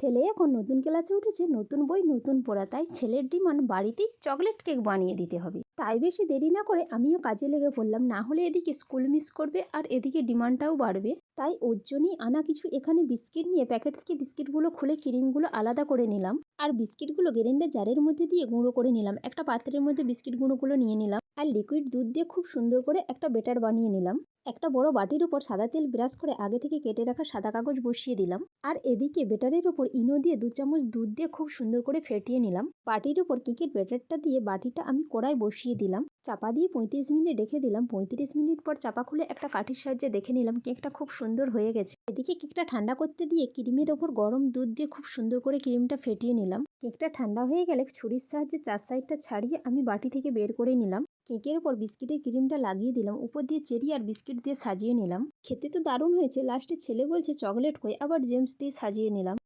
ছেলে এখন নতুন ক্লাসে উঠেছে, নতুন বই নতুন পড়া, তাই ছেলের ডিমান্ড বাড়িতেই চকলেট কেক বানিয়ে দিতে হবে। তাই বেশি দেরি না করে আমিও কাজে লেগে পড়লাম, না হলে এদিকে স্কুল মিস করবে আর এদিকে ডিমান্ডটাও বাড়বে। তাই ওর জন্যই আনা কিছু এখানে বিস্কিট নিয়ে প্যাকেট থেকে বিস্কিটগুলো খুলে ক্রিমগুলো আলাদা করে নিলাম আর বিস্কিটগুলো গ্রাইন্ডার জারের মধ্যে দিয়ে গুঁড়ো করে নিলাম। একটা পাত্রের মধ্যে বিস্কিট গুঁড়োগুলো নিয়ে নিলাম আর লিকুইড দুধ দিয়ে খুব সুন্দর করে একটা ব্যাটার বানিয়ে নিলাম। একটা বড় বাটির উপর সাদা তেল ব্রাশ করে আগে থেকে কেটে রাখা সাদা কাগজ বসিয়ে দিলাম আর এদিকে ব্যাটারের উপর ইনো দিয়ে 2 চামচ দুধ দিয়ে খুব সুন্দর করে ফেটিয়ে নিলাম। বাটির উপর কেকের ব্যাটারটা দিয়ে বাটিটা আমি কড়াই বসিয়ে দিলাম, চাপা দিয়ে 35 মিনিট রেখে দিলাম। 35 মিনিট পর চাপা খুলে একটা কাঠির সাহায্যে দেখে নিলাম কেকটা খুব সুন্দর হয়ে গেছে। এদিকে কেকটা ঠান্ডা করতে দিয়ে ক্রিমের ওপর গরম দুধ দিয়ে খুব সুন্দর করে ক্রিমটা ফেটিয়ে নিলাম। কেকটা ঠান্ডা হয়ে গেলে ছুরির সাহায্যে 4 সাইডটা ছাড়িয়ে আমি বাটি থেকে বের করে নিলাম। কেকের উপর বিস্কিটের ক্রিমটা লাগিয়ে দিলাম, উপর দিয়ে চেরি আর বিস্কিট দিয়ে সাজিয়ে নিলাম। খেতে তো দারুণ হয়েছে। লাস্টে ছেলে বলছে চকলেট কই, আবার জেমস দিয়ে সাজিয়ে নিলাম।